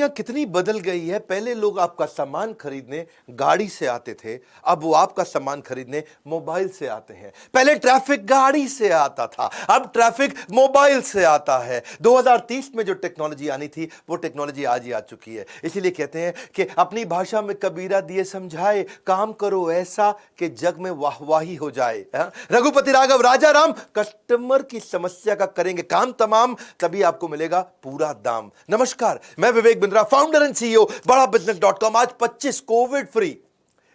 दुनिया कितनी बदल गई है। पहले लोग आपका सामान खरीदने गाड़ी से आते थे, अब वो आपका सामान खरीदने मोबाइल से आते हैं। पहले ट्रैफिक गाड़ी से आता था, अब ट्रैफिक मोबाइल से आता है। 2030 में जो टेक्नोलॉजी आनी थी वो टेक्नोलॉजी आज ही आ चुकी है। इसीलिए कहते हैं कि अपनी भाषा में कबीरा दिए समझाए, काम करो ऐसा कि जग में वाहवाही हो जाए। रघुपति राघव राजा राम, कस्टमर की समस्या का करेंगे काम तमाम, तभी आपको मिलेगा पूरा दाम। नमस्कार, मैं Vivek Bindra, founder and CEO बड़ा बिजनेस .com। आज 25 Covid free,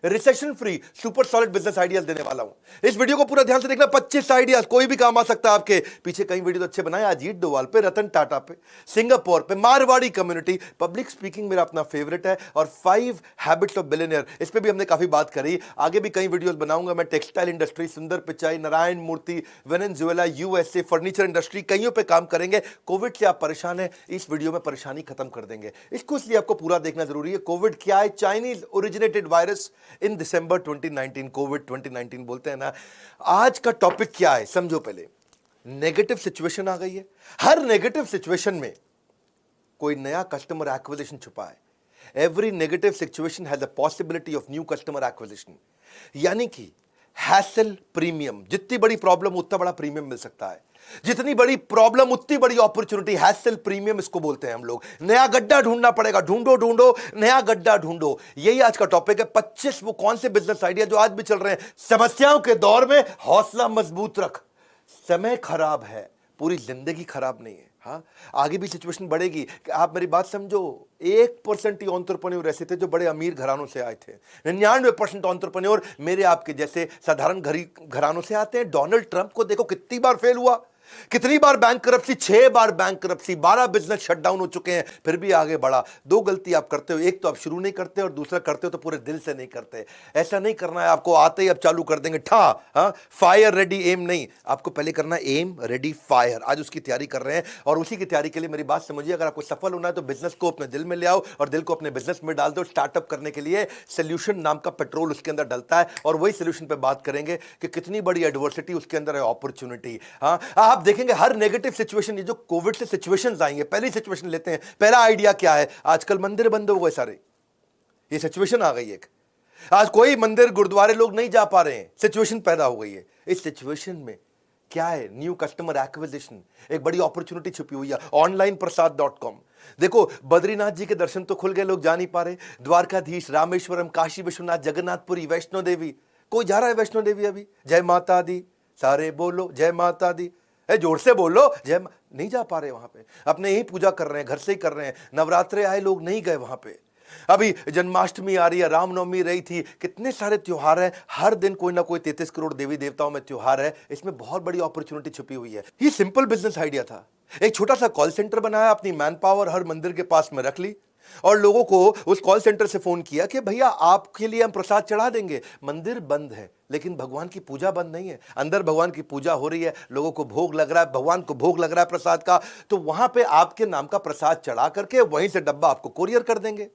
recession free, super solid business ideas देने वाला हूं। इस वीडियो को पूरा ध्यान से देखना। 25 आइडियाज, कोई भी काम आ सकता है आपके। पीछे कई वीडियो तो अच्छे बनाए, अजीत डोवाल पे, रतन टाटा पे, सिंगापुर पे, मारवाड़ी कम्युनिटी, पब्लिक स्पीकिंग मेरा अपना फेवरेट है, और 5 हैबिट्स ऑफ बिलियनियर, इस पे भी हमने काफी बात करी। आगे भी कई वीडियोस बनाऊंगा मैं। टेक्सटाइल इंडस्ट्री, सुंदर पिचाई, नारायण मूर्ति, वेनेजुएला, यूएसए, फर्नीचर इंडस्ट्री, कईयों पे काम करेंगे। कोविड से आप परेशान है, इस वीडियो में परेशानी खत्म कर देंगे। इसको इसलिए आपको पूरा देखना जरूरी है। कोविड क्या है? Chinese originated virus in December 2019, Covid 2019 बोलते हैं ना। आज का टॉपिक क्या है समझो। पहले नेगेटिव सिचुएशन आ गई है। हर नेगेटिव सिचुएशन में कोई नया कस्टमर एक्विजिशन छुपा है। Every negative situation has a possibility of new customer acquisition. यानी कि हैसल प्रीमियम, जितनी बड़ी प्रॉब्लम उतना बड़ा प्रीमियम मिल सकता है, जितनी बड़ी प्रॉब्लम उतनी बड़ी अपॉर्चुनिटी। हैसल प्रीमियम इसको बोलते हैं हम लोग। नया गड्ढा ढूंढना पड़ेगा, ढूंढो ढूंढो नया गड्ढा ढूंढो। यही आज का टॉपिक है। 25 वो कौन से बिजनेस आइडिया जो आज भी चल रहे हैं। समस्याओं के दौर में हौसला मजबूत रख। समय खराब है, पूरी जिंदगी खराब नहीं है। हाँ, आगे भी सिचुएशन बढ़ेगी। आप मेरी बात समझो। 1% ही एंटरप्रेन्योर ऐसे थे जो बड़े अमीर घरानों से आए थे। 99% एंटरप्रेन्योर मेरे आपके जैसे साधारण घरानों से आते हैं। डोनाल्ड ट्रंप को देखो कितनी बार फेल हुआ, कितनी बार बैंकरप्सी, 6 बार बैंकरप्सी, 12 बिजनेस शटडाउन हो चुके हैं, फिर भी आगे बढ़ा। 2 गलती आप करते हो, एक तो आप शुरू नहीं करते और दूसरा करते हो तो पूरे दिल से नहीं करते। ऐसा नहीं करना है आपको, आते ही अब चालू कर देंगे ठा। हाँ, फायर रेडी एम नहीं, आपको पहले करना है एम रेडी फायर। आज उसकी तैयारी कर रहे हैं, और उसी की तैयारी के लिए मेरी बात समझिए। अगर आपको सफल होना है तो बिजनेस को अपने दिल में ले आओ और दिल को अपने बिजनेस में डाल दो। स्टार्टअप करने के लिए सोल्यूशन नाम का पेट्रोल उसके अंदर डलता है, और वही सोल्यूशन पे बात करेंगे कि कितनी बड़ी एडवर्सिटी उसके अंदर है, अपॉर्चुनिटी। हाँ, आप देखेंगे हर नेगेटिव सिचुएशन, ये जो कोविड से सिचुएशंस आएंगे, पहली सिचुएशन लेते हैं। पहला आइडिया क्या है? आजकल मंदिर बंद हो गए सारे, ये सिचुएशन आ गई एक। आज कोई मंदिर गुरुद्वारे लोग नहीं जा पा रहे हैं, सिचुएशन पैदा हो गई है। इस सिचुएशन में क्या है? न्यू कस्टमर एक्विजिशन, एक बड़ी अपॉर्चुनिटी छुपी हुई है। ऑनलाइन प्रसाद.com। देखो, बद्रीनाथ जी के दर्शन तो खुल गए, लोग जा नहीं पा रहे। द्वारकाधीश, रामेश्वरम, काशी विश्वनाथ, जगन्नाथपुरी, वैष्णो देवी। कोई जा रहा है वैष्णो देवी अभी? जय माता दी, सारे बोलो जय माता दी, जोर से बोलो जय। नहीं जा पा रहे वहां पे, अपने ही पूजा कर रहे हैं, घर से ही कर रहे हैं। नवरात्रे आए, लोग नहीं गए वहां पे। अभी जन्माष्टमी आ रही है, रामनवमी रही थी, कितने सारे त्योहार हैं। हर दिन कोई ना कोई 33 करोड़ देवी देवताओं में त्योहार है। इसमें बहुत बड़ी अपॉर्चुनिटी छुपी हुई है। ये सिंपल बिजनेस आइडिया था। एक छोटा सा कॉल सेंटर बनाया, अपनी मैन पावर हर मंदिर के पास में रख ली, और लोगों को उस कॉल सेंटर से फोन किया कि भैया आपके लिए हम प्रसाद चढ़ा देंगे। मंदिर बंद है लेकिन भगवान की पूजा बंद नहीं है। अंदर भगवान की पूजा हो रही है, लोगों को भोग लग रहा है, भगवान को भोग लग रहा है प्रसाद का। तो वहां पे आपके नाम का प्रसाद चढ़ा करके वहीं से डब्बा आपको कोरियर कर देंगे।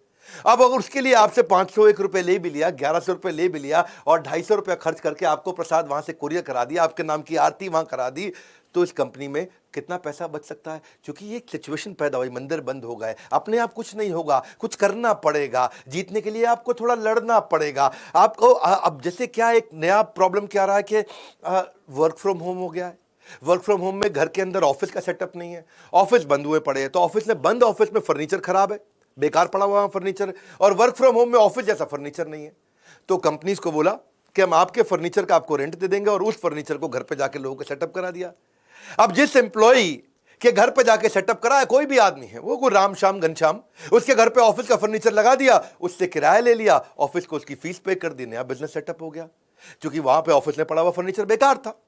अब अगर उसके लिए आपसे 501 रुपए ले भी लिया, 1100 रुपए ले भी लिया, और 250 रुपया खर्च करके आपको प्रसाद वहां से कोरियर करा दिया, आपके नाम की आरती वहां करा दी, तो इस कंपनी में कितना पैसा बच सकता है? क्योंकि ये सिचुएशन पैदा हुई, मंदिर बंद हो गए। अपने आप कुछ नहीं होगा, कुछ करना पड़ेगा। जीतने के लिए आपको थोड़ा लड़ना पड़ेगा। आपको अब जैसे क्या एक नया प्रॉब्लम क्या रहा है कि वर्क फ्रॉम होम हो गया है। वर्क फ्रॉम होम में घर के अंदर ऑफिस का सेटअप नहीं है, ऑफिस बंद हुए पड़े हैं। तो ऑफिस में बंद, ऑफिस में फर्नीचर खराब है, बेकार पड़ा हुआ फर्नीचर, और वर्क फ्रॉम होम में ऑफिस जैसा फर्नीचर नहीं है। तो कंपनीज को बोला कि हम आपके फर्नीचर का आपको रेंट दे देंगे, और उस फर्नीचर को घर पे जाके लोगों को सेटअप करा दिया। अब जिस एम्प्लॉई के घर पे जाके सेटअप करा है, कोई भी आदमी है, वो कोई राम श्याम घनश्याम, उसके घर पे ऑफिस का फर्नीचर लगा दिया, उससे किराया ले लिया, ऑफिस को उसकी फीस पे कर दी, नया बिजनेस सेटअप हो गया। क्योंकि वहां पे ऑफिस में पड़ा हुआ फर्नीचर बेकार था,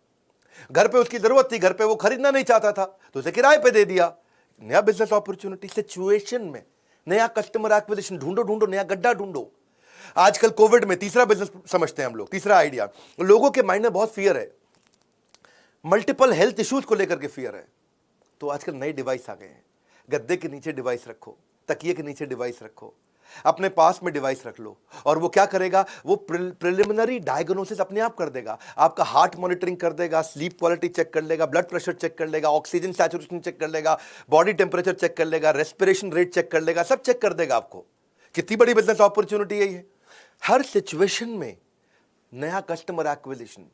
घर पे उसकी जरूरत थी, घर पे वो खरीदना नहीं चाहता था, तो उसे किराए पे दे दिया। नया बिजनेस अपॉर्चुनिटी। सिचुएशन में नया कस्टमर एक्विजिशन, ढूंढो ढूंढो नया गड्ढा ढूंढो। आजकल कोविड में तीसरा बिजनेस समझते हैं हम लोग। तीसरा आइडिया, लोगों के माइंड में बहुत फियर है, मल्टीपल हेल्थ इश्यूज को लेकर के फियर है। तो आजकल नए डिवाइस आ गए हैं। गद्दे के नीचे डिवाइस रखो, तकिए के नीचे डिवाइस रखो, अपने पास में डिवाइस रख लो और वो क्या करेगा, वो प्रिलिमिनरी डायग्नोसिस अपने आप कर देगा। आपका हार्ट मॉनिटरिंग कर देगा, स्लीप क्वालिटी चेक कर लेगा, ब्लड प्रेशर चेक कर लेगा, ऑक्सीजन सैचुरेशन चेक कर लेगा, बॉडी टेम्परेचर चेक कर लेगा, रेस्पिरेशन रेट चेक कर लेगा, सब चेक कर देगा आपको। कितनी बड़ी बिजनेस अपॉर्चुनिटी है ये। हर सिचुएशन में नया कस्टमर एक्विजिशन,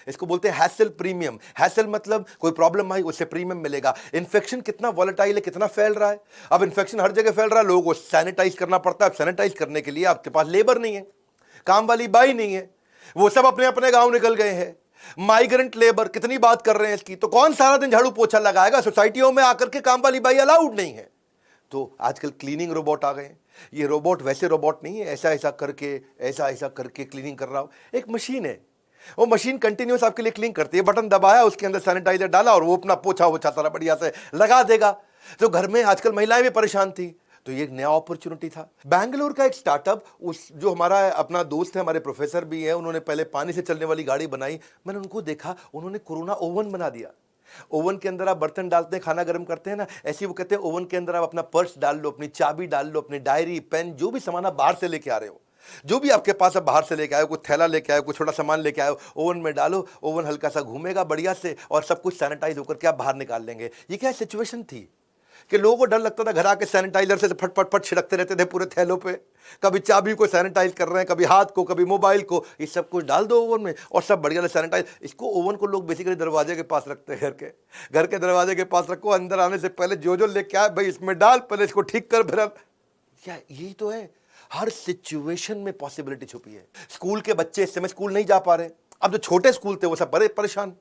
इसको बोलते हैं हैसल प्रीमियम। हैसल मतलब कोई प्रॉब्लम आई उससे प्रीमियम मिलेगा। इन्फेक्शन कितना वॉलेटाइल है, कितना फैल रहा है। अब इन्फेक्शन हर जगह फैल रहा है, लोगों को सैनिटाइज करना पड़ता है। सैनिटाइज करने के लिए आपके पास लेबर नहीं है, काम वाली बाई नहीं है, वो सब अपने अपने गांव निकल गए हैं। माइग्रेंट लेबर, कितनी बात कर रहे हैं इसकी। तो कौन सारा दिन झाड़ू पोछा लगाएगा। सोसाइटियों में आकर के काम वाली बाई अलाउड नहीं है। तो आजकल क्लीनिंग रोबोट आ गए हैं। ये रोबोट वैसे रोबोट नहीं है ऐसा ऐसा करके क्लीनिंग कर रहा हो, एक मशीन है। वो मशीन कंटिन्यूस आपके लिए क्लीन करती है। बटन दबाया, उसके अंदर सैनिटाइजर डाला और वो अपना पोछा वोछा सारा बढ़िया से लगा देगा। तो घर में आजकल महिलाएं भी परेशान थी, तो ये एक नया अपॉर्चुनिटी था। बैंगलोर का एक स्टार्टअप, उस जो हमारा अपना दोस्त है, हमारे प्रोफेसर भी है, उन्होंने पहले पानी से चलने वाली गाड़ी बनाई। मैंने उनको देखा, उन्होंने कोरोना ओवन बना दिया। ओवन के अंदर आप बर्तन डालते हैं, खाना गर्म करते हैं ना, ऐसे वो कहते हैं ओवन के अंदर आप अपना पर्स डाल लो, अपनी चाबी डाल लो, अपनी डायरी पेन, जो भी सामान आप बाहर से लेके आ रहे हो, जो भी आपके पास आप बाहर से लेके आए हो, कोई थैला लेके आए हो, कोई छोटा सामान लेके आए हो, ओवन में डालो। ओवन हल्का सा घूमेगा बढ़िया से और सब कुछ सैनिटाइज होकर के आप बाहर निकाल लेंगे। ये क्या सिचुएशन थी कि लोगों को डर लगता था, घर आके सैनिटाइजर से फट फट फट छिड़कते रहते थे पूरे थैलों पे। कभी चाबी को सैनिटाइज कर रहे हैं, कभी हाथ को, कभी मोबाइल को, ये सब कुछ डाल दो ओवन में और सब बढ़िया से सैनिटाइज। इसको ओवन को लोग बेसिकली दरवाजे के पास रखते हैं, घर के दरवाजे के पास रखो। अंदर आने से पहले जो लेके आए भाई इसमें डाल, पहले इसको ठीक कर, फिर क्या यही तो है। हर सिचुएशन में पॉसिबिलिटी छुपी है। स्कूल के बच्चे इस समय स्कूल नहीं जा पा रहे। अब जो छोटे स्कूल थे वो सब बड़े परेशान।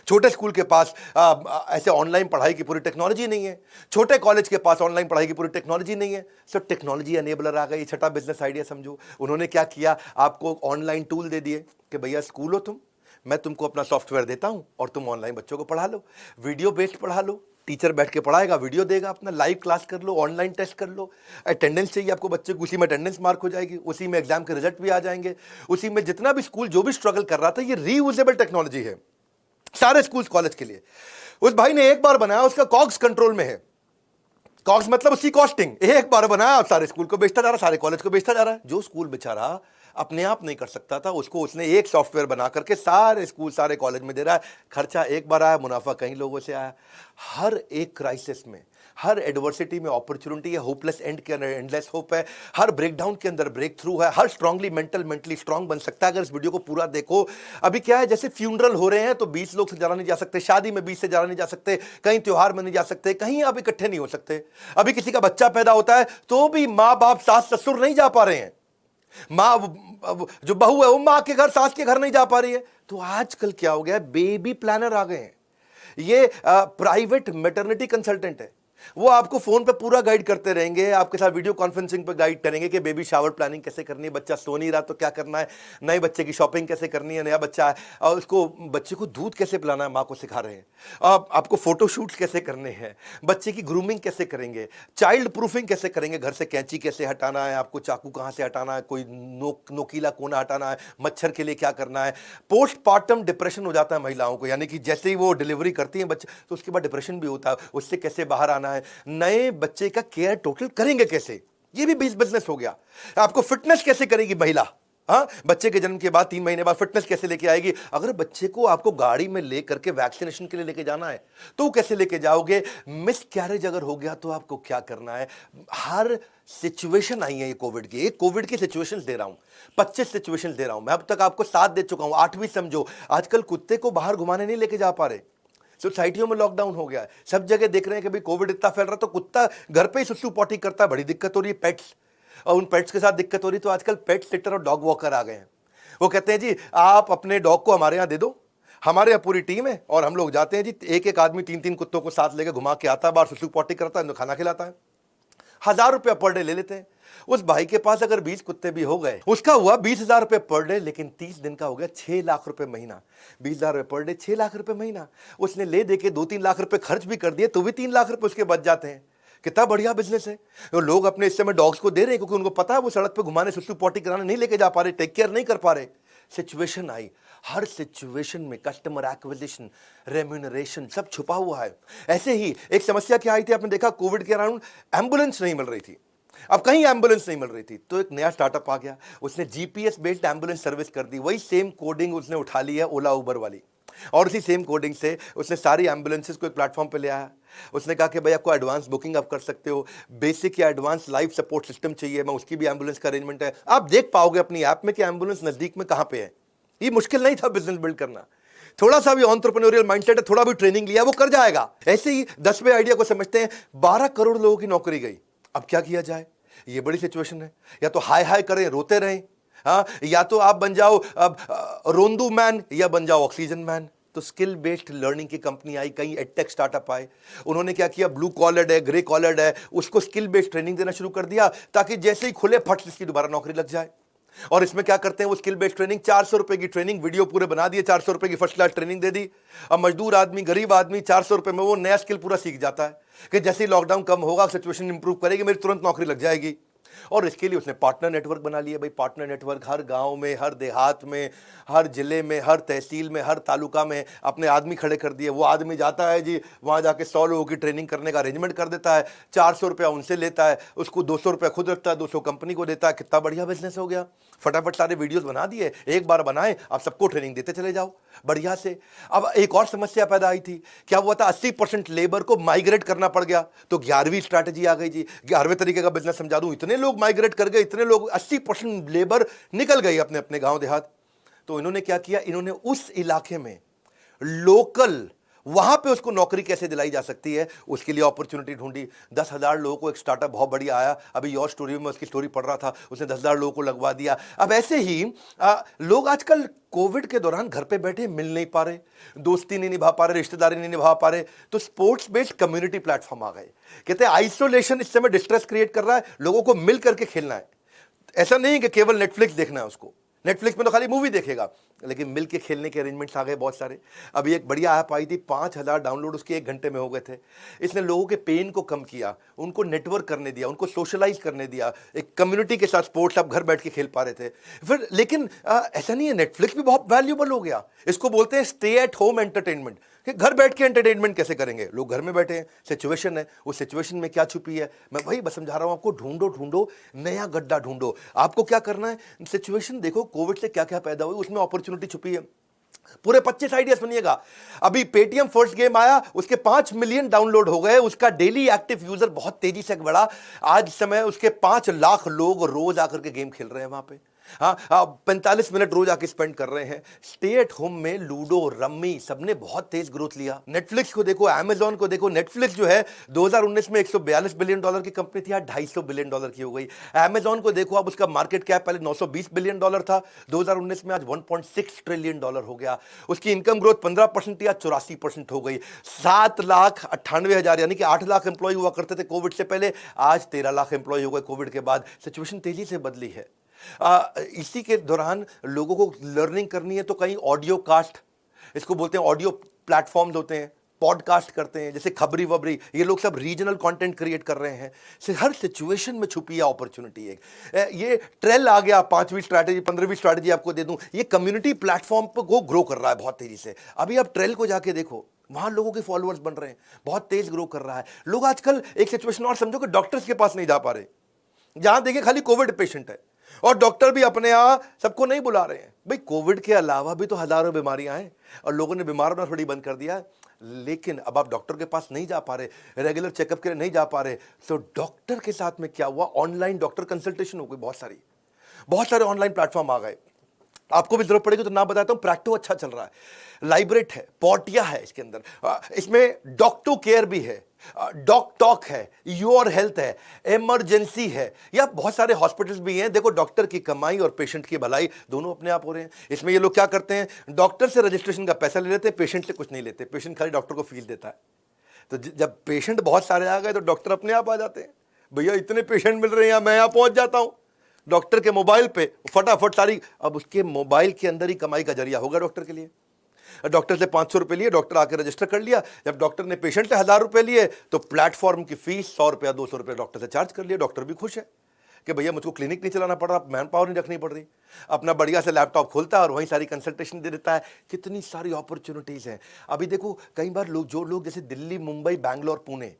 छोटे स्कूल के पास ऐसे ऑनलाइन पढ़ाई की पूरी टेक्नोलॉजी नहीं है। छोटे कॉलेज के पास ऑनलाइन पढ़ाई की पूरी टेक्नोलॉजी नहीं है। सो टेक्नोलॉजी एनेबलर आ गई। छठा बिजनेस आइडिया समझो। उन्होंने क्या किया, आपको ऑनलाइन टूल दे दिए कि भैया स्कूल हो तुम, मैं तुमको अपना सॉफ्टवेयर देता हूं और तुम ऑनलाइन बच्चों को पढ़ा लो, वीडियो बेस्ड पढ़ा लो। टीचर बैठ के पढ़ाएगा, वीडियो देगा, अपना लाइव क्लास कर लो, ऑनलाइन टेस्ट कर लो। अटेंडेंस चाहिए आपको बच्चे को, उसी में अटेंडेंस मार्क हो जाएगी, उसी में एग्जाम के रिजल्ट भी आ जाएंगे, उसी में जितना भी स्कूल जो भी स्ट्रगल कर रहा था, ये रीयूजेबल टेक्नोलॉजी है सारे स्कूल कॉलेज के लिए। उस भाई ने एक बार बनाया, उसका कॉग्स कंट्रोल में है। कॉग्स मतलब उसकी कॉस्टिंग, एक बार बनाया, सारे स्कूल को बेचता जा रहा, सारे कॉलेज को बेचता जा रहा है। जो स्कूल बेचारा अपने आप नहीं कर सकता था, उसको उसने एक सॉफ्टवेयर बना करके सारे स्कूल सारे कॉलेज में दे रहा है। खर्चा एक बार आया, मुनाफा कई लोगों से आया। हर एक क्राइसिस में, हर एडवर्सिटी में अपॉर्चुनिटी है। होपलेस एंड के अंदर एंडलेस होप है। हर ब्रेकडाउन के अंदर ब्रेक थ्रू है। हर स्ट्रांगली मेंटली स्ट्रांग बन सकता है अगर इस वीडियो को पूरा देखो। अभी क्या है, जैसे फ्यूनरल हो रहे हैं तो 20 लोग से ज्यादा नहीं जा सकते, शादी में 20 से ज्यादा नहीं जा सकते, कहीं त्योहार में नहीं जा सकते, कहीं आप इकट्ठे नहीं हो सकते। अभी किसी का बच्चा पैदा होता है तो भी माँ बाप सास ससुर नहीं जा पा रहे हैं। माँ जो बहू है वो माँ के घर, सास के घर नहीं जा पा रही है। तो आजकल क्या हो गया, बेबी प्लानर आ गए हैं। ये प्राइवेट मैटरनिटी कंसल्टेंट है। वो आपको फोन पे पूरा गाइड करते रहेंगे, आपके साथ वीडियो कॉन्फ्रेंसिंग पे गाइड करेंगे कि बेबी शावर प्लानिंग कैसे करनी है, बच्चा सो नहीं रहा तो क्या करना है, नए बच्चे की शॉपिंग कैसे करनी है, नया बच्चा है और उसको बच्चे को दूध कैसे पिलाना है, माँ को सिखा रहे हैं। आपको फोटोशूट्स कैसे करने हैं, बच्चे की ग्रूमिंग कैसे करेंगे, चाइल्ड प्रूफिंग कैसे करेंगे, घर से कैंची कैसे हटाना है, आपको चाकू कहाँ से हटाना है, कोई नोकीला कोना हटाना है, मच्छर के लिए क्या करना है। पोस्टपार्टम डिप्रेशन हो जाता है महिलाओं को, यानी कि जैसे ही वो डिलीवरी करती हैं बच्चे तो उसके बाद डिप्रेशन भी होता है, उससे कैसे बाहर आना है। नए बच्चे का केयर टोटल करेंगे कैसे, ये भी बिजनेस हो गया। आपको फिटनेस कैसे करेगी महिला, बच्चे के जन्म के बाद 3 महीने बाद फिटनेस कैसे लेके आएगी। अगर बच्चे को आपको गाड़ी में लेकर के वैक्सीनेशन के लिए लेके जाना है तो कैसे लेके जाओगे। मिस कैरेज अगर हो गया तो आपको क्या करना है। हर सिचुएशन आई है ये कोविड की। एक कोविड की सिचुएशंस दे रहा हूं, 25 सिचुएशंस दे रहा हूं मैं। अब तक आपको 7 दे चुका हूं, 8वीं समझो। आजकल कुत्ते को बाहर घुमाने नहीं लेके जा पा रहे, सोसाइटियों में लॉकडाउन हो गया है, सब जगह देख रहे हैं कि भाई कोविड इतना फैल रहा तो कुत्ता घर पे ही सुसु पॉटी करता है, बड़ी दिक्कत हो रही है। पेट्स, और उन पेट्स के साथ दिक्कत हो रही, तो आजकल पेट सिटर और डॉग वॉकर आ गए हैं। वो कहते हैं जी आप अपने डॉग को हमारे यहाँ दे दो, हमारे यहाँ पूरी टीम है और हम लोग जाते हैं जी, एक एक आदमी 3-3 कुत्तों को साथ लेकर घुमा के आता है, बाहर सुसु पॉटी करता है, खाना खिलाता है। 1000 रुपया पर डे ले लेते हैं। उस भाई के पास अगर 20 कुत्ते भी हो गए, उसका हुआ 20,000 रुपए पर डे, लेकिन 30 दिन का हो गया 6 लाख रुपए महीना। 20,000 रुपए पर डे, 6 लाख रुपए महीना। उसने ले दे के 2-3 लाख रुपए खर्च भी कर दिए तो भी 3 लाख रुपए उसके बच जाते हैं। कितना बढ़िया बिजनेस है। तो लोग अपने इस समय डॉग्स को दे रहे हैं क्योंकि उनको पता है वो सड़क पे घुमाने, सुसु पॉटी कराने नहीं लेके जा पा रहे, टेक केयर नहीं कर पा रहे। सिचुएशन आई, हर सिचुएशन में कस्टमर एक्विजिशन, रेम्यूनरेशन सब छुपा हुआ है। ऐसे ही एक समस्या क्या आई थी, आपने देखा कोविड के अराउंड एम्बुलेंस नहीं मिल रही थी। अब कहीं एम्बुलेंस नहीं मिल रही थी, तो एक नया स्टार्टअप आ गया, उसने जीपीएस बेस्ड एम्बुलेंस सर्विस कर दी। वही सेम कोडिंग उसने उठा ली है ओला उबर वाली, और उसी सेम कोडिंग से उसने सारी एम्बुलेंसेज को एक प्लेटफॉर्म पे ले आया। उसने कहा कि भाई आपको एडवांस बुकिंग आप कर सकते हो, बेसिक या एडवांस लाइफ सपोर्ट सिस्टम चाहिए, मैं उसकी भी एम्बुलेंस का अरेंजमेंट है। आप देख पाओगे अपनी ऐप में कि एम्बुलेंस नजदीक में कहां पे है। ये मुश्किल नहीं था बिजनेस बिल्ड करना, थोड़ा सा भी एंटरप्रेन्योरियल माइंडसेट है, थोड़ा भी ट्रेनिंग लिया, वो कर जाएगा। ऐसे ही 10वें आइडिया को समझते हैं, 12 करोड़ लोगों की नौकरी गई। अब क्या किया जाए, ये बड़ी सिचुएशन है। या तो हाय हाय करें, रोते रहें, हाँ, या तो आप बन जाओ अब रोंदू मैन, या बन जाओ ऑक्सीजन मैन। तो स्किल बेस्ड लर्निंग की कंपनी आई, कई एडटेक स्टार्टअप आए। उन्होंने क्या किया, ब्लू कॉलर्ड है, ग्रे कॉलर्ड है, उसको स्किल बेस्ड ट्रेनिंग देना शुरू कर दिया, ताकि जैसे ही खुले फट इसकी दोबारा नौकरी लग जाए। और इसमें क्या करते हैं वो स्किल बेस्ड ट्रेनिंग, 400 रुपए की ट्रेनिंग, वीडियो पूरे बना दिए, 400 रुपए की फर्स्ट क्लास ट्रेनिंग दे दी। अब मजदूर आदमी, गरीब आदमी 400 रुपए में वो नया स्किल पूरा सीख जाता है कि जैसे ही लॉकडाउन कम होगा, सिचुएशन इंप्रूव करेगी, मेरी तुरंत नौकरी लग जाएगी। और इसके लिए उसने पार्टनर नेटवर्क बना लिया। भाई पार्टनर नेटवर्क हर गांव में, हर देहात में, हर जिले में, हर तहसील में, हर तालुका में अपने आदमी खड़े कर दिए। वो आदमी जाता है जी, वहां जाके 100 लोगों की ट्रेनिंग करने का अरेंजमेंट कर देता है, 400 रुपया उनसे लेता है, उसको 200 रुपया खुद रखता है, 200 कंपनी को देता है। कितना बढ़िया बिजनेस हो गया। फटाफट सारे वीडियोस बना दिए, एक बार बनाए, आप सबको ट्रेनिंग देते चले जाओ बढ़िया से। अब एक और समस्या पैदा आई थी, क्या हुआ था, 80% लेबर को माइग्रेट करना पड़ गया। तो 11वीं स्ट्रैटेजी आ गई जी, 11वें तरीके का बिजनेस समझा दूं। इतने लोग माइग्रेट कर गए, इतने लोग, 80% लेबर निकल गई अपने अपने गांव देहात। तो इन्होंने क्या किया, इन्होंने उस इलाके में लोकल, वहां पे उसको नौकरी कैसे दिलाई जा सकती है, उसके लिए अपॉर्चुनिटी ढूंढी। 10,000 लोगों को, एक स्टार्टअप बहुत बढ़िया आया, अभी योर स्टोरी में उसकी स्टोरी पढ़ रहा था, उसने 10,000 लोगों को लगवा दिया। अब ऐसे ही लोग आजकल कोविड के दौरान घर पे बैठे मिल नहीं पा रहे, दोस्ती नहीं निभा पा रहे, रिश्तेदारी नहीं निभा पा रहे, तो स्पोर्ट्स बेस्ड कम्युनिटी प्लेटफॉर्म आ गए। कहते हैं आइसोलेशन इस समय डिस्ट्रेस क्रिएट कर रहा है, लोगों को मिल करके खेलना है। ऐसा नहीं कि केवल नेटफ्लिक्स देखना है उसको, नेटफ्लिक्स में तो खाली मूवी देखेगा, लेकिन मिल के खेलने के अरेंजमेंट्स आ गए बहुत सारे। अभी एक बढ़िया ऐप आई थी, 5,000 डाउनलोड उसके 1 घंटे में हो गए थे। इसने लोगों के पेन को कम किया, उनको नेटवर्क करने दिया, उनको सोशलाइज करने दिया, एक कम्युनिटी के साथ स्पोर्ट्स आप घर बैठ के खेल पा रहे थे। फिर लेकिन ऐसा नहीं है, नेटफ्लिक्स भी बहुत वैल्यूबल हो गया। इसको बोलते हैं स्टे एट होम एंटरटेनमेंट, कि घर बैठ के एंटरटेनमेंट कैसे करेंगे, लोग घर में बैठे हैं, सिचुएशन है, उस सिचुएशन में क्या छुपी है, मैं वही बस समझा रहा हूं आपको। ढूंढो ढूंढो, नया गड्ढा ढूंढो। आपको क्या करना है, सिचुएशन देखो, कोविड से क्या क्या पैदा हुई, उसमें अपॉर्चुनिटी छुपी है। पूरे 25 आइडिया सुनिएगा। अभी पेटीएम फर्स्ट गेम आया, उसके 5 मिलियन डाउनलोड हो गए, उसका डेली एक्टिव यूजर बहुत तेजी से बढ़ा। आज समय उसके 5 लाख लोग रोज आकर के गेम खेल रहे हैं वहां पे। हाँ, 45 मिनट रोज आके स्पेंड कर रहे हैं। स्टे एट होम में लूडो, रम्मी, सबने बहुत तेज ग्रोथ लिया। नेटफ्लिक्स को देखो, अमेजॉन को देखो। नेटफ्लिक्स जो है 2019 में $142 बिलियन की कंपनी थी, आज $250 बिलियन की हो गई। अमेजॉन को देखो, अब उसका मार्केट कैप पहले $920 बिलियन था, 2019 में आज $1.6 ट्रिलियन हो गया। उसकी इनकम ग्रोथ 15% या 84% हो गई। 7,98,000 यानी कि 8 लाख एम्प्लॉय हुआ करते थे कोविड से पहले, आज 13 लाख एम्प्लॉय हो गए कोविड के बाद। सिचुएशन तेजी से बदली है। इसी के दौरान लोगों को लर्निंग करनी है, तो कहीं ऑडियो कास्ट, इसको बोलते हैं, ऑडियो प्लेटफॉर्म्स होते हैं, पॉडकास्ट करते हैं, जैसे खबरी वबरी, ये लोग सब रीजनल कंटेंट क्रिएट कर रहे हैं। हर सिचुएशन में छुपी है अपॉर्चुनिटी। एक ये ट्रेल आ गया, 5वीं स्ट्रैटेजी, 15वीं स्ट्रैटेजी आपको दे दूं, ये कम्युनिटी प्लेटफॉर्म को ग्रो कर रहा है बहुत तेजी से। अभी आप ट्रेल को जाके देखो, वहां लोगों के फॉलोअर्स बन रहे हैं, बहुत तेज ग्रो कर रहा है। लोग आजकल एक सिचुएशन और समझो कि डॉक्टर्स के पास नहीं जा पा रहे, जहां देखिए खाली कोविड पेशेंट है, और डॉक्टर भी अपने यहां सबको नहीं बुला रहे हैं। भाई कोविड के अलावा भी तो हजारों बीमारियां हैं, और लोगों ने बीमार होना थोड़ी बंद कर दिया है। लेकिन अब आप डॉक्टर के पास नहीं जा पा रहे, रेगुलर चेकअप के लिए नहीं जा पा रहे, तो डॉक्टर के साथ में क्या हुआ, ऑनलाइन डॉक्टर कंसल्टेशन हो गई। बहुत सारे ऑनलाइन प्लेटफॉर्म आ गए। आपको भी जरूरत पड़ेगी तो नाम बताता हूं, प्रैक्टो अच्छा चल रहा है, लाइब्रेट है, पॉटिया है, इसके अंदर इसमें डॉक्टो केयर भी है, डॉक टॉक है, योर हेल्थ है, इमरजेंसी है, या बहुत सारे हॉस्पिटल्स भी हैं। देखो, डॉक्टर की कमाई और पेशेंट की भलाई दोनों अपने आप हो रहे हैं। इसमें ये लोग क्या करते हैं, डॉक्टर से रजिस्ट्रेशन का पैसा ले लेते हैं, पेशेंट से कुछ नहीं लेते, पेशेंट खाली डॉक्टर को फीस देता है। तो जब पेशेंट बहुत सारे आ गए तो डॉक्टर अपने आप आ जाते हैं, भैया इतने पेशेंट मिल रहे हैं यहाँ, मैं यहाँ पहुंच जाता हूं। डॉक्टर के मोबाइल पे फटाफट सारी, अब उसके मोबाइल के अंदर ही कमाई का जरिया होगा डॉक्टर के लिए। डॉक्टर से 500 रुपए लिए, डॉक्टर आकर रजिस्टर कर लिया। जब डॉक्टर ने पेशेंट से 1,000 रुपए लिए, तो प्लेटफॉर्म की फीस 100 रुपया 200 रुपये डॉक्टर से चार्ज कर लिया। डॉक्टर भी खुश है कि भैया मुझको क्लिनिक नहीं चलाना पड़ रहा, मैन पावर नहीं रखनी पड़ रही, अपना बढ़िया से लैपटॉप खोलता है और वहीं सारी कंसल्टेशन दे देता है। कितनी सारी अपॉर्चुनिटीज हैं। अभी देखो, कई बार लोग, जो लोग जैसे दिल्ली, मुंबई, बैंगलोर, पुणे,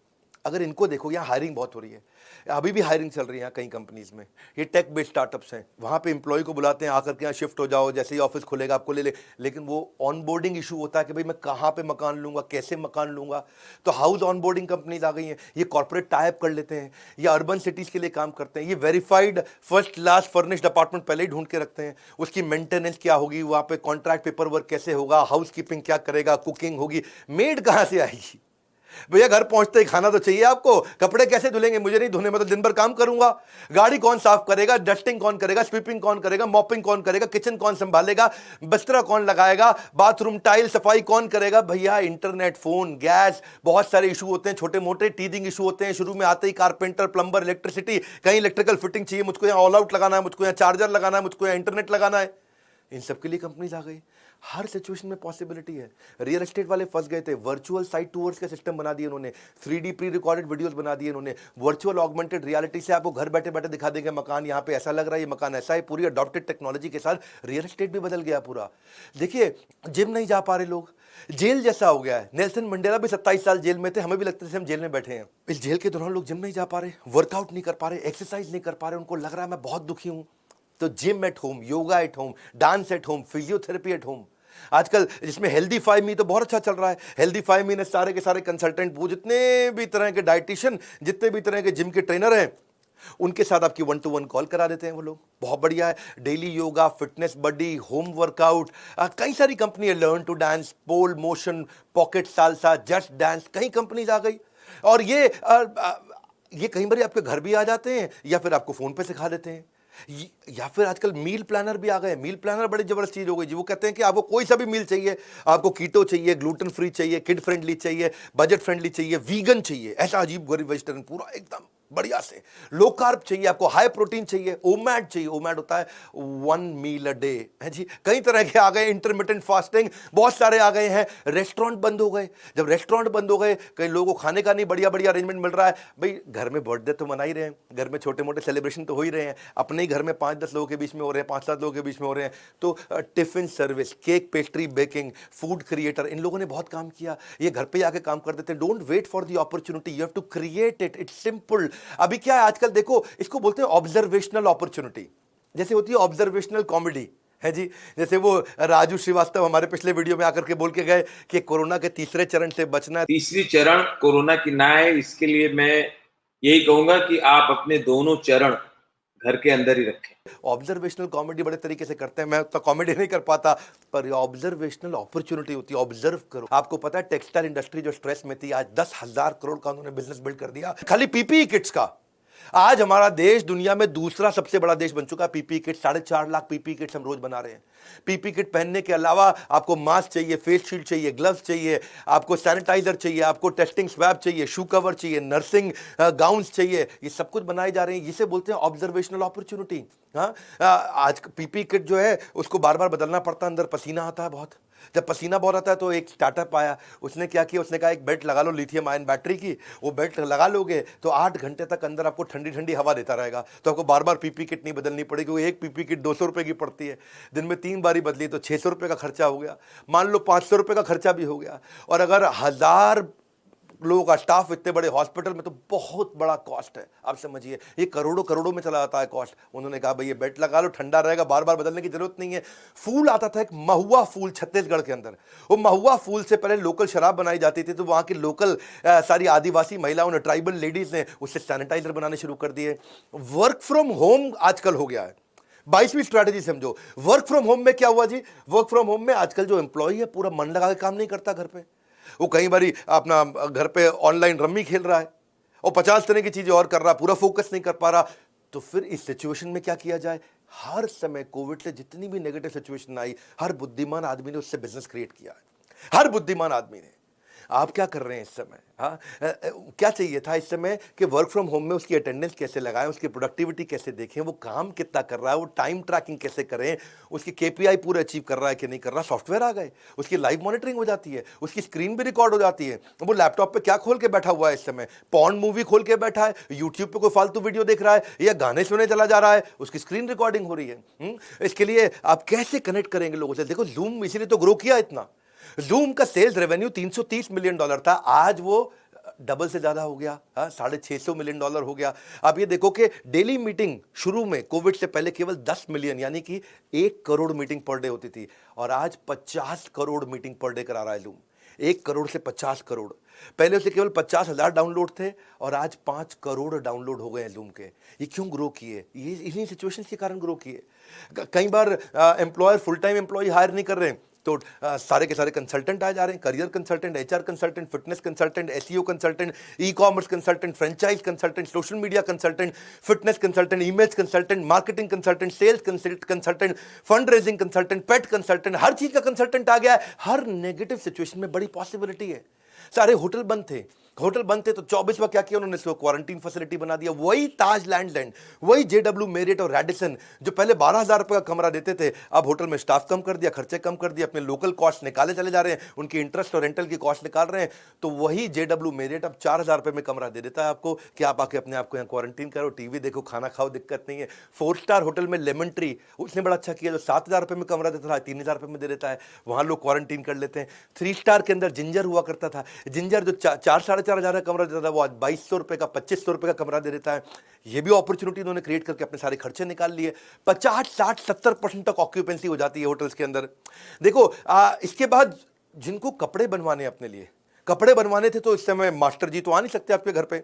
अगर इनको देखो, यहाँ हायरिंग बहुत हो रही है, अभी भी हायरिंग चल रही है यहाँ कई कंपनीज में। ये टेक बेस्ड स्टार्टअप्स हैं, वहाँ पे एम्प्लॉय को बुलाते हैं, आकर के यहाँ शिफ्ट हो जाओ, जैसे ही ऑफिस खुलेगा आपको ले ले। लेकिन वो ऑनबोर्डिंग इशू होता है कि भाई मैं कहाँ पे मकान लूँगा, कैसे मकान लूँगा। तो हाउस ऑनबोर्डिंग कंपनीज आ गई हैं, ये कॉर्पोरेट टाइप कर लेते हैं, ये अर्बन सिटीज़ के लिए काम करते हैं, ये verified first class furnished apartment पहले ही ढूंढ के रखते हैं। उसकी मेंटेनेंस क्या होगी, वहाँ पे कॉन्ट्रैक्ट पेपर वर्क कैसे होगा, हाउस कीपिंग क्या करेगा, कुकिंग होगी, मेड कहाँ से आएगी। भैया घर पहुंचते ही खाना तो चाहिए आपको, कपड़े कैसे धुलेंगे, मुझे नहीं धोने, मैं तो दिन भर काम करूंगा। गाड़ी कौन साफ करेगा, डस्टिंग कौन करेगा, स्वीपिंग कौन करेगा, मॉपिंग कौन करेगा, किचन कौन संभालेगा, बिस्तरा कौन लगाएगा, बाथरूम टाइल सफाई कौन करेगा। भैया इंटरनेट, फोन, गैस, बहुत सारे इशू होते हैं, छोटे मोटे टीदिंग इशू होते हैं। शुरू में आते ही कारपेंटर, प्लम्बर, इलेक्ट्रिसिटी, कहीं इलेक्ट्रिकल फिटिंग चाहिए, मुझको यहाँ ऑल आउट लगाना है, मुझको यहाँ चार्जर लगाना है, मुझको यहाँ इंटरनेट लगाना है। इन सब के लिए कंपनीज आ गई। हर सिचुएशन में पॉसिबिलिटी है। रियल एस्टेट वाले फंस गए थे, वर्चुअल साइट टूर्स का सिस्टम बना दिए उन्होंने, 3D प्री रिकॉर्डेड वीडियोस बना दिए उन्होंने, वर्चुअल ऑगमेंटेड रियलिटी से आपको घर बैठे बैठे दिखा देंगे मकान यहाँ पे ऐसा लग रहा है, ये मकान ऐसा है। पूरी अडॉप्टेड टेक्नोलॉजी के साथ रियल एस्टेट भी बदल गया पूरा। देखिए जिम नहीं जा पा रहे लोग, जेल जैसा हो गया है। नेल्सन मंडेला भी 27 साल जेल में थे, हमें भी लगता है हम जेल में बैठे हैं। इस जेल के दौरान लोग जिम नहीं जा पा रहे, वर्कआउट नहीं कर पा रहे, एक्सरसाइज नहीं कर पा रहे, उनको लग रहा है मैं बहुत दुखी हूं। तो gym at home, yoga at home, dance at home, physiotherapy at home. आजकल जिसमें हेल्दीफाई मी तो बहुत अच्छा चल रहा है। हेल्दीफाई मी ने सारे के सारे कंसल्टेंट, वो जितने भी तरह के डाइटिशियन, जितने भी तरह के जिम के ट्रेनर हैं, उनके साथ आपकी 1-to-1 कॉल करा देते हैं वो लोग। बहुत बढ़िया है। Daily yoga, fitness buddy, home workout, कई सारी कंपनी है, learn to dance, pole motion, pocket salsa, just dance, कई कंपनीज आ गई। और ये कई बार आपके घर भी आ जाते हैं या फिर आपको फोन पे सिखा देते हैं। या फिर आजकल मील प्लानर भी आ गए। मील प्लानर बड़ी जबरदस्त चीज हो गई जी। वो कहते हैं कि आपको कोई सा भी मील चाहिए, आपको कीटो चाहिए, ग्लूटेन फ्री चाहिए, किड फ्रेंडली चाहिए, बजट फ्रेंडली चाहिए, वीगन चाहिए, ऐसा अजीब गरीब वेजिटेरियन पूरा एकदम बढ़िया से, लो कार्ब चाहिए, आपको हाई प्रोटीन चाहिए, ओमैड चाहिए। ओमैड होता है 1 मील अ डे है जी। कई तरह के आ गए, इंटरमिटेंट फास्टिंग बहुत सारे आ गए हैं। रेस्टोरेंट बंद हो गए। जब रेस्टोरेंट बंद हो गए, कई लोगों को खाने का नहीं बढ़िया बढ़िया अरेंजमेंट मिल रहा है। भाई घर में बर्थडे तो मना ही रहे हैं, घर में छोटे मोटे सेलिब्रेशन तो हो ही रहे हैं, अपने ही घर में 5-10 लोगों के बीच में हो रहे हैं, 5-7 लोगों के बीच में हो रहे हैं। तो tiffin service, cake, pastry, baking, food creator, इन लोगों ने बहुत काम किया। ये घर पे आके काम कर देते हैं। Don't wait for the opportunity, you have to create it, it's simple. अभी क्या है आजकल देखो, इसको बोलते हैं ऑब्जर्वेशनल अपॉर्चुनिटी। जैसे होती है ऑब्जर्वेशनल कॉमेडी है जी। जैसे वो राजू श्रीवास्तव हमारे पिछले वीडियो में आकर के बोल के गए कि कोरोना के तीसरे चरण से बचना है। तीसरी चरण कोरोना की ना है, इसके लिए मैं यही कहूंगा कि आप अपने दोनों चरण घर के अंदर ही रखें। ऑब्जर्वेशनल कॉमेडी बड़े तरीके से करते हैं, मैं तो कॉमेडी नहीं कर पाता, पर ऑब्जर्वेशनल अपॉर्चुनिटी होती है। ऑब्जर्व करो। आपको पता है टेक्सटाइल इंडस्ट्री जो स्ट्रेस में थी, आज 10,000 करोड़ का उन्होंने बिजनेस बिल्ड कर दिया खाली पीपीई किट्स का। आज हमारा देश दुनिया में दूसरा सबसे बड़ा देश बन चुका है PPE kit. 4.5 lakh PPE kits हम रोज बना रहे हैं। पीपीई किट पहनने के अलावा आपको मास्क चाहिए, फेस शील्ड चाहिए, ग्लव्स चाहिए, आपको सैनिटाइजर चाहिए, आपको टेस्टिंग स्वैब चाहिए, शू कवर चाहिए, नर्सिंग गाउन्स चाहिए। ये सब कुछ बनाए जा रहे हैं। इसे बोलते हैं ऑब्जर्वेशनल अपॉर्चुनिटी। हाँ, आज पीपीई किट जो है उसको बार बार बदलना पड़ता है, अंदर पसीना आता है बहुत। जब पसीना बहुत आता है तो एक स्टार्टअप आया, उसने क्या किया, उसने कहा एक बेल्ट लगा लो लिथियम आयन बैटरी की। वो बेल्ट लगा लोगे तो 8 घंटे तक अंदर आपको ठंडी ठंडी हवा देता रहेगा। तो आपको बार बार पीपी किट नहीं बदलनी पड़ेगी। क्योंकि एक पीपी किट 200 रुपये की पड़ती है, दिन में 3 बारी बदली तो 600 रुपये का खर्चा हो गया। मान लो 500 रुपये का खर्चा भी हो गया। और अगर 1000 लोगों का स्टाफ इतने बड़े हॉस्पिटल में, तो बहुत बड़ा कॉस्ट है। आप समझिए ये करोड़ों करोड़ों में चला जाता है कॉस्ट। उन्होंने कहा भाई ये बेल्ट लगा लो, ठंडा रहेगा, बार बार बदलने की जरूरत नहीं है। फूल आता था एक महुआ फूल छत्तीसगढ़ के अंदर। वो महुआ फूल से पहले लोकल शराब बनाई जाती थी, तो वहाँ की लोकल सारी आदिवासी महिलाओं ने, ट्राइबल लेडीज ने उससे सैनिटाइजर बनाने शुरू कर दिए। वर्क फ्रॉम होम आजकल हो गया है। 22वीं स्ट्रैटेजी समझो। वर्क फ्रॉम होम में क्या हुआ जी, वर्क फ्रॉम होम में आजकल जो एम्प्लॉय है पूरा मन लगा के काम नहीं करता घर पे। वो कई बारी अपना घर पे ऑनलाइन रम्मी खेल रहा है और 50 तरह की चीजें और कर रहा है, पूरा फोकस नहीं कर पा रहा। तो फिर इस सिचुएशन में क्या किया जाए। हर समय कोविड से जितनी भी नेगेटिव सिचुएशन आई, हर बुद्धिमान आदमी ने उससे बिजनेस क्रिएट किया है। हर बुद्धिमान आदमी ने। आप क्या कर रहे हैं इस समय? हाँ, क्या चाहिए था इस समय कि वर्क फ्रॉम होम में उसकी अटेंडेंस कैसे लगाएं, उसकी प्रोडक्टिविटी कैसे देखें, वो काम कितना कर रहा है, वो टाइम ट्रैकिंग कैसे करें, उसकी केपीआई पूरे अचीव कर रहा है कि नहीं कर रहा। सॉफ्टवेयर आ गए, उसकी लाइव मॉनिटरिंग हो जाती है, उसकी स्क्रीन भी रिकॉर्ड हो जाती है। वो लैपटॉप पे क्या खोल के बैठा हुआ है इस समय, पॉर्न मूवी खोल के बैठा है, यूट्यूब पे कोई फालतू वीडियो देख रहा है या गाने सुने चला जा रहा है, उसकी स्क्रीन रिकॉर्डिंग हो रही है। इसके लिए आप कैसे कनेक्ट करेंगे लोगों से? देखो जूम इसीलिए तो ग्रो किया इतना। जूम का सेल्स रेवेन्यू $330 मिलियन था, आज वो डबल से ज़्यादा हो गया। हाँ, $650 मिलियन हो गया। आप ये देखो कि डेली मीटिंग शुरू में कोविड से पहले केवल 10 मिलियन यानी कि 1 करोड़ मीटिंग पर डे होती थी, और आज 50 करोड़ मीटिंग पर डे करा रहा है जूम। 1 करोड़ से 50 करोड़। पहले उसे केवल 50,000 डाउनलोड थे और आज 5 करोड़ डाउनलोड हो गए हैं जूम के। ये क्यों ग्रो किए? ये इन्हीं सिचुएशंस के कारण ग्रो किए। कई बार employer full time employ hire नहीं कर रहे हैं, तो सारे के सारे कंसल्टेंट आ जा रहे हैं। Career consultant, HR consultant, fitness consultant, SEO consultant, e commerce consultant, franchise consultant, social media consultant, fitness consultant, image consultant, marketing consultant, sales consultant, fund raising consultant, pet consultant, हर चीज का कंसल्टेंट आ गया है। हर negative situation में बड़ी possibility है। सारे hotel बंद थे, तो 24वां क्या किया उन्होंने? इसको क्वारंटीन फैसिलिटी बना दिया। वही ताज लैंड, वही जेडब्ल्यू मेरिट और रेडिसन जो पहले 12,000 रुपए का कमरा देते थे, अब होटल में स्टाफ कम कर दिया, खर्चे कम कर दिया, अपने लोकल कॉस्ट निकाले चले जा रहे हैं, उनकी इंटरेस्ट और रेंटल की कॉस्ट निकाल रहे हैं। तो वही जेडब्ल्यू मेरिट अब 4,000 रुपए में कमरा दे देता है आपको कि आप आके अपने आप को यहाँ क्वारंटीन करो, टीवी देखो, खाना खाओ, दिक्कत नहीं है। 4 स्टार होटल में लेमन ट्री, उसने बड़ा अच्छा किया, जो 7,000 रुपए में कमरा देता था 3,000 रुपए में दे देता है, वहां लोग क्वारंटीन कर लेते हैं। 3 स्टार के अंदर जिंजर हुआ करता था, जिंजर जो 4,000-4,500 का कमरा देता था, वो आज 2,200 रुपए का, 2,500 रुपए का कमरा दे देता है। ये भी अपॉर्चुनिटी उन्होंने क्रिएट करके अपने सारे खर्चे निकाल लिए। 50, 60, 70% तक ऑक्यूपेंसी हो जाती है होटल्स के अंदर। देखो इसके बाद जिनको कपड़े बनवाने अपने लिए कपड़े बनवाने थे, तो इस समय मास्टर जी तो आ नहीं सकते आपके घर पे।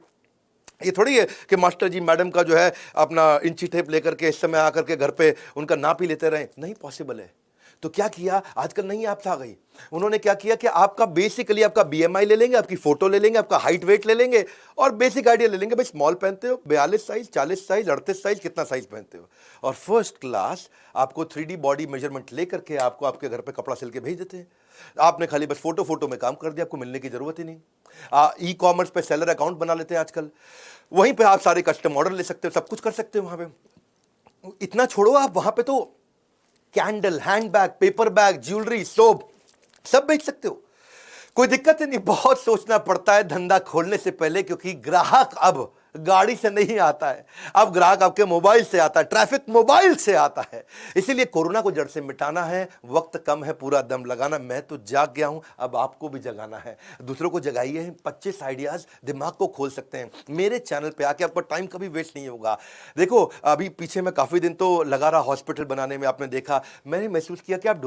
ये थोड़ी है कि मास्टर जी मैडम का जो है अपना इंची टेप लेकर के इस समय आकर के घर पे उनका नाप ही लेते रहे, नहीं पॉसिबल है। तो क्या किया, आजकल नई ऐप्स आ गई, उन्होंने क्या किया कि आपका बेसिकली आपका बीएमआई ले लेंगे, आपकी फोटो ले लेंगे, आपका हाइट वेट ले लेंगे और बेसिक आइडिया ले लेंगे, भाई स्मॉल पहनते हो, 42 साइज, 40 साइज, 38 साइज, कितना साइज पहनते हो, और फर्स्ट क्लास आपको 3D बॉडी मेजरमेंट लेकर के आपको आपके घर पे कपड़ा सिल के भेज देते हैं। आपने खाली बस फोटो में काम कर दिया, आपको मिलने की जरूरत ही नहीं। ई कॉमर्स पे सेलर अकाउंट बना लेते हैं आजकल, वहीं पे आप सारे कस्टम ऑर्डर ले सकते हो, सब कुछ कर सकते हो वहां पे। इतना छोड़ो, आप वहां पे तो candle, handbag, paper bag, jewellery, soap सब बेच सकते हो, कोई दिक्कत नहीं। बहुत सोचना पड़ता है धंधा खोलने से पहले, क्योंकि ग्राहक अब गाड़ी से नहीं आता है, अब ग्राहक आपके मोबाइल से आता है, ट्रैफिक मोबाइल से आता है। इसीलिए कोरोना को जड़ से मिटाना है, वक्त कम है, पूरा दम लगाना। मैं तो जाग गया हूं, अब आपको भी जगाना है, दूसरों को जगाइए। 25 आइडियाज दिमाग को खोल सकते हैं। मेरे चैनल पे आके आपका टाइम कभी वेस्ट नहीं होगा। देखो अभी पीछे मैं काफी दिन तो लगा रहा हॉस्पिटल बनाने में, आपने देखा, मैंने महसूस किया कि आप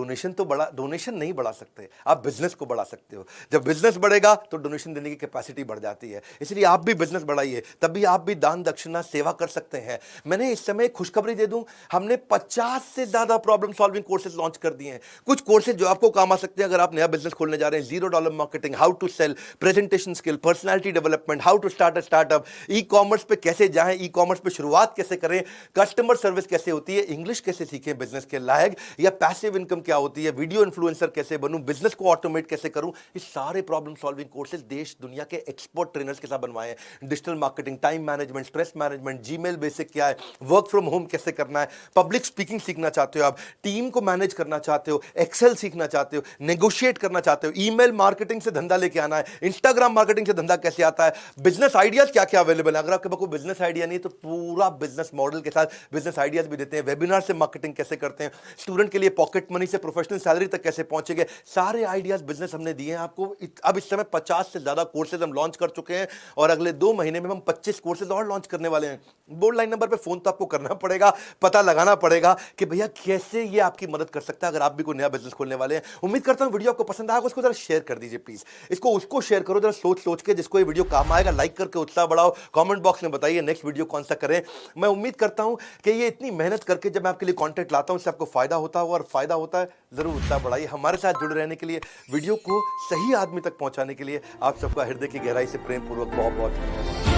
डोनेशन नहीं बढ़ा सकते, आप बिजनेस को बढ़ा सकते हो। जब बिजनेस बढ़ेगा तो डोनेशन देने की कैपेसिटी बढ़ जाती है। इसलिए आप भी बिजनेस बढ़ाइए, तभी आप भी दान दक्षिणा सेवा कर सकते हैं। मैंने इस समय खुशखबरी दे दूं, हमने 50 से ज्यादा प्रॉब्लम सॉल्विंग कोर्सेज लॉन्च कर दिए हैं। कुछ कोर्सेज जो आपको काम आ सकते हैं अगर आप नया बिजनेस खोलने जा रहे हैं। $0 marketing, how to sell, presentation skill, personality development, how to start a startup, e commerce पे कैसे जाएं, ई कॉमर्स पे शुरुआत कैसे करें, कस्टमर सर्विस कैसे होती है, इंग्लिश कैसे सीखें बिजनेस के लायक, या पैसिव इनकम क्या होती है, वीडियो इन्फ्लुएंसर कैसे बनूं, बिजनेस को ऑटोमेट कैसे करूं। ये सारे प्रॉब्लम सॉल्विंग कोर्सेज देश दुनिया के एक्सपर्ट ट्रेनर्स के साथ बनवाए हैं। Digital marketing, time management, stress management, Gmail basic क्या है, वर्क फ्रॉम होम कैसे करना है, पब्लिक स्पीकिंग सीखना चाहते हो आप, टीम को मैनेज करना चाहते हो, एक्सेल सीखना चाहते हो, नेगोशिएट करना चाहते हो, ईमेल मार्केटिंग से धंधा लेके आना है, इंस्टाग्राम मार्केटिंग से धंधा कैसे आता है, बिजनेस आइडियाज क्या क्या अवेलेबल है। अगर आपके पास कोई बिजनेस आइडिया नहीं तो पूरा बिजनेस मॉडल के साथ बिजनेस आइडियाज भी देते हैं। वेबिनार से मार्केटिंग कैसे करते हैं, स्टूडेंट के लिए पॉकेट मनी से प्रोफेशनल सैलरी तक कैसे पहुंचेंगे, सारे आइडियाज बिजनेस हमने दिए हैं आपको। अब इस समय 50 से ज्यादा कोर्सेज हम लॉन्च कर चुके हैं और अगले 2 महीने में हम 25 कोर्सेज और लॉन्च करने वाले हैं। बोर्ड लाइन नंबर पे फोन तो आपको करना पड़ेगा, पता लगाना पड़ेगा कि भैया कैसे ये आपकी मदद कर सकता है अगर आप भी कोई नया बिजनेस खोलने वाले हैं। उम्मीद करता हूं वीडियो आपको पसंद आएगा, उसको जरा शेयर कर दीजिए प्लीज, इसको उसको शेयर करो जरा सोच के, जिसको ये वीडियो काम आएगा। लाइक करके उत्साह बढ़ाओ, कमेंट बॉक्स में बताइए नेक्स्ट वीडियो कौन सा करें। मैं उम्मीद करता हूं कि ये इतनी मेहनत करके जब मैं आपके लिए कंटेंट लाता हूं इससे आपको फायदा होता होगा, और फायदा होता है जरूर उत्साह बढ़ाइए। हमारे साथ जुड़े रहने के लिए, वीडियो को सही आदमी तक पहुंचाने के लिए आप सबका हृदय की गहराई से प्रेम पूर्वक बहुत बहुत धन्यवाद।